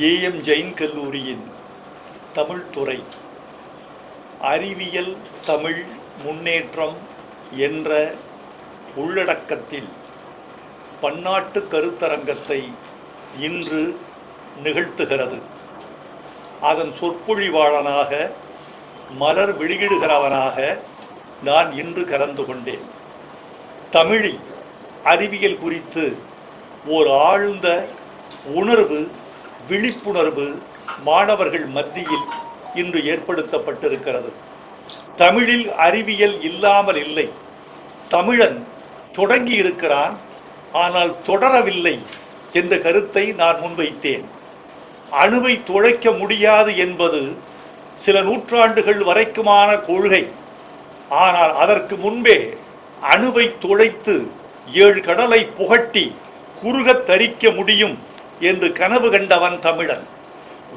AM Jain கல்லூரியின் தமிழ் துறை அறிவியல் தமிழ் முன்னேற்றம் என்ற உள்ளடக்கத்தில் பன்னாட்டு கருத்தரங்கத்தை இன்று நிகழ்த்துகிறது. அதன் சொற்பொழிவாளனாக மலர் வெளியிடுகிறவனாக நான் இன்று கலந்து கொண்டேன். தமிழில் அறிவியல் குறித்து ஓர் ஆழ்ந்த உணர்வு விழிப்புணர்வு மாணவர்கள் மத்தியில் இன்று ஏற்படுத்தப்பட்டிருக்கிறது. தமிழில் அறிவியல் இல்லாமல் இல்லை. தமிழன் தொடங்கி இருக்கிறான், ஆனால் தொடரவில்லை என்ற கருத்தை நான் முன்வைத்தேன். அணுவை துளைக்க முடியாது என்பது சில நூற்றாண்டுகள் வரைக்குமான கொள்கை. ஆனால் அதற்கு முன்பே அணுவை துளைத்து 7 கடலை புகட்டி குறுகத் தரிக்க முடியும் என்று கனவு கண்டவன் தமிழன்.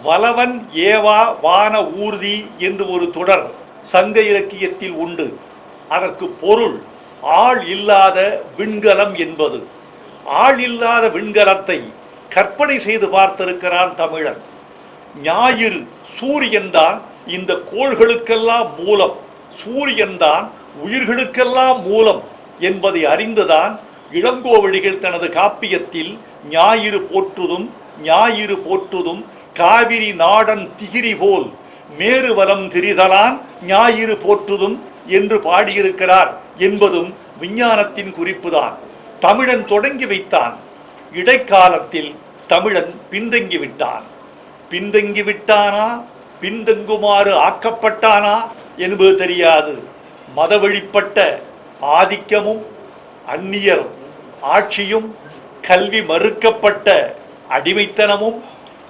வலவன் ஏவா வான ஊர்தி என்று ஒரு தொடர் சங்க இலக்கியத்தில் உண்டு. அதற்கு பொருள் ஆள் இல்லாத விண்கலம் என்பது. ஆள் இல்லாத விண்கலத்தை கற்பனை செய்து பார்த்திருக்கிறான் தமிழன். ஞாயிறு சூரியன்தான் இந்த கோள்களுக்கெல்லாம் மூலம், சூரியன்தான் உயிர்களுக்கெல்லாம் மூலம் என்பதை அறிந்துதான் இளங்கோவடிகள் தனது காப்பியத்தில் ஞாயிறு போற்றுதும் ஞாயிறு போற்றுதும் காவிரி நாடன் திகிரி போல் மேறுவலம் திரிதலான் ஞாயிறு போற்றுதும் என்று பாடியிருக்கிறார் என்பதும் விஞ்ஞானத்தின் குறிப்புதான். தமிழன் தொடங்கி வைத்தான். இடைக்காலத்தில் தமிழன் பின்தங்கிவிட்டான். பின்தங்கிவிட்டானா பின்தங்குமாறு ஆக்கப்பட்டானா என்பது தெரியாது. மத வழிப்பட்ட ஆதிக்கமும் அந்நியர் ஆட்சியும் கல்வி மறுக்கப்பட்ட அடிமைத்தனமும்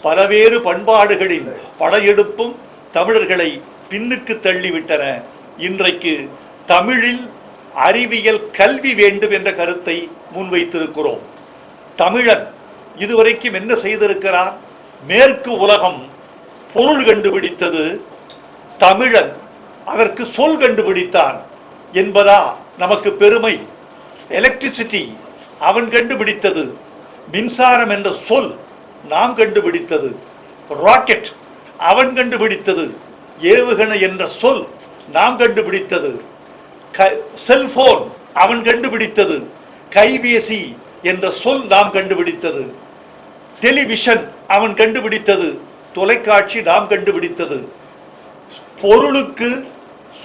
பலவேறு பண்பாடுகளின் படையெடுப்பும் தமிழர்களை பின்னுக்கு தள்ளிவிட்டன. இன்றைக்கு தமிழில் அறிவியல் கல்வி வேண்டும் என்ற கருத்தை முன்வைத்திருக்கிறோம். தமிழன் இதுவரைக்கும் என்ன செய்திருக்கிறார்? மேற்கு உலகம் பொருள் கண்டுபிடித்தது, தமிழன் அதற்கு சொல் கண்டுபிடித்தான் என்பதா நமக்கு பெருமை? எலக்ட்ரிசிட்டி அவன் கண்டுபிடித்தது, மின்சாரம் என்ற சொல் நாம் கண்டுபிடித்தது. ராக்கெட் அவன் கண்டுபிடித்தது, ஏவுகணை என்ற சொல் நாம் கண்டுபிடித்தது. செல்போன் அவன் கண்டுபிடித்தது, கைபேசி என்ற சொல் நாம் கண்டுபிடித்தது. டெலிவிஷன் அவன் கண்டுபிடித்தது, தொலைக்காட்சி நாம் கண்டுபிடித்தது. பொருளுக்கு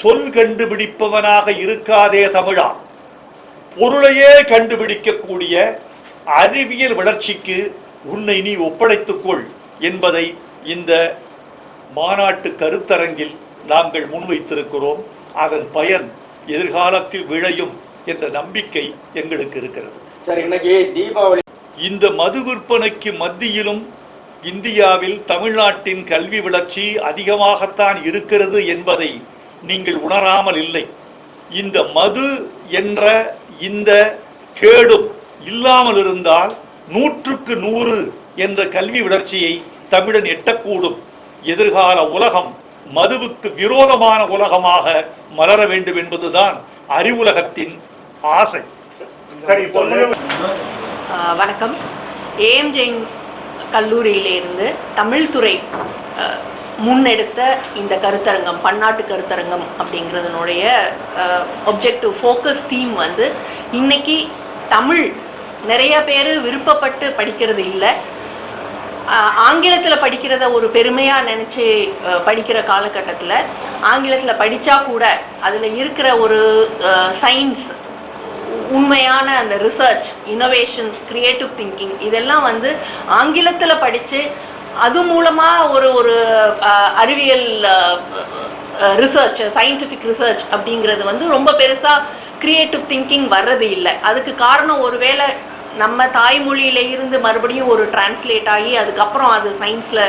சொல் கண்டுபிடிப்பவனாக இருக்காதே தமிழா. பொருளையே கண்டுபிடிக்கக்கூடிய அறிவியல் வளர்ச்சிக்கு உன்னை நீ ஒப்படைத்துக்கொள் என்பதை இந்த மாநாட்டு கருத்தரங்கில் நாங்கள் முன்வைத்திருக்கிறோம். அதன் பயன் எதிர்காலத்தில் விளையும் என்ற நம்பிக்கை எங்களுக்கு இருக்கிறது. இந்த மது விற்பனைக்கு மத்தியிலும் இந்தியாவில் தமிழ்நாட்டின் கல்வி வளர்ச்சி அதிகமாகத்தான் இருக்கிறது என்பதை நீங்கள் உணராமல் இல்லை. இந்த மது என்ற இந்த கேடும் இல்லாமல் இருந்தால் 100க்கு 100 என்ற கல்வி வளர்ச்சியை தமிழன் எட்டக்கூடும். எதிர்கால உலகம் மதுவுக்கு விரோதமான உலகமாக மலர வேண்டும் என்பதுதான் அறிவுலகத்தின் ஆசை. வணக்கம். ஏஎம் ஜெயின் கல்லூரியிலிருந்து தமிழ் துறை முன்னெடுத்த இந்த கருத்தரங்கம், பன்னாட்டு கருத்தரங்கம் அப்படிங்கிறதுனுடைய ஒப்ஜெக்டிவ் ஃபோக்கஸ் தீம் வந்து இன்னைக்கு தமிழ் நிறைய பேர் விருப்பப்பட்டு படிக்கிறது இல்லை, ஆங்கிலத்தில் படிக்கிறத ஒரு பெருமையாக நினச்சி படிக்கிற காலகட்டத்தில் ஆங்கிலத்தில் படித்தா கூட அதில் இருக்கிற ஒரு சயின்ஸ், உண்மையான அந்த ரிசர்ச், இனோவேஷன், கிரியேட்டிவ் திங்கிங் இதெல்லாம் வந்து ஆங்கிலத்தில் படித்து அது மூலமாக ஒரு அறிவியல் ரிசர்ச், சயின்டிஃபிக் ரிசர்ச் அப்படிங்கிறது வந்து ரொம்ப பெருசாக கிரியேட்டிவ் திங்கிங் வர்றது இல்லை. அதுக்கு காரணம் ஒருவேளை நம்ம தாய்மொழியில இருந்து மறுபடியும் ஒரு டிரான்ஸ்லேட் ஆகி அதுக்கப்புறம் அது சயின்ஸில்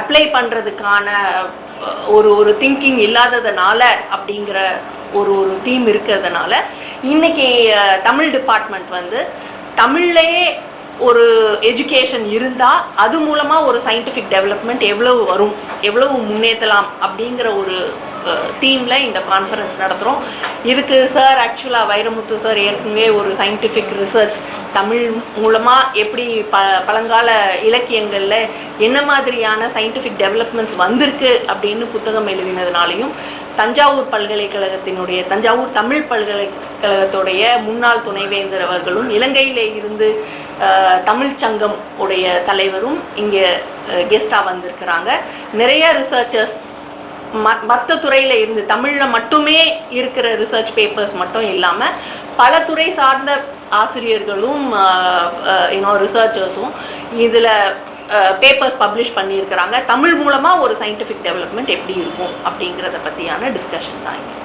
அப்ளை பண்ணுறதுக்கான ஒரு திங்கிங் இல்லாததுனால அப்படிங்கிற ஒரு தீம் இருக்கிறதுனால இன்னைக்கு தமிழ் டிபார்ட்மெண்ட் வந்து தமிழ்லேயே ஒரு எஜுகேஷன் இருந்தால் அது மூலமாக ஒரு சயின்டிஃபிக் டெவலப்மெண்ட் எவ்வளவு வரும், எவ்வளவு முன்னேற்றலாம் அப்படிங்கிற ஒரு தீமில் இந்த கான்ஃபரன்ஸ் நடத்துகிறோம். இதுக்கு சார் ஆக்சுவலாக வைரமுத்து சார் ஏற்கனவே ஒரு சயின்டிஃபிக் ரிசர்ச் தமிழ் மூலமாக எப்படி பழங்கால இலக்கியங்களில் என்ன மாதிரியான சயின்டிஃபிக் டெவலப்மெண்ட்ஸ் வந்திருக்கு அப்படின்னு புத்தகம் எழுதினதுனாலையும், தஞ்சாவூர் பல்கலைக்கழகத்தினுடைய தஞ்சாவூர் தமிழ் பல்கலைக்கழகத்துடைய முன்னாள் துணைவேந்தர் அவர்களும் இலங்கையிலே இருந்து தமிழ் சங்கம் உடைய தலைவரும் இங்கே கெஸ்டாக வந்திருக்கிறாங்க. நிறைய ரிசர்ச்சர்ஸ் மற்ற துறையில் இருந்து தமிழில் மட்டுமே இருக்கிற ரிசர்ச் பேப்பர்ஸ் மட்டும் இல்லாமல் பல துறை சார்ந்த ஆசிரியர்களும் ரிசர்ச்சர்ஸும் இதில் பேப்பர்ஸ் பப்ளிஷ் பண்ணியிருக்கிறாங்க. தமிழ் மூலமாக ஒரு சயின்டிஃபிக் டெவலப்மெண்ட் எப்படி இருக்கும் அப்படிங்கிறத பற்றியான டிஸ்கஷன் தான் இங்கே.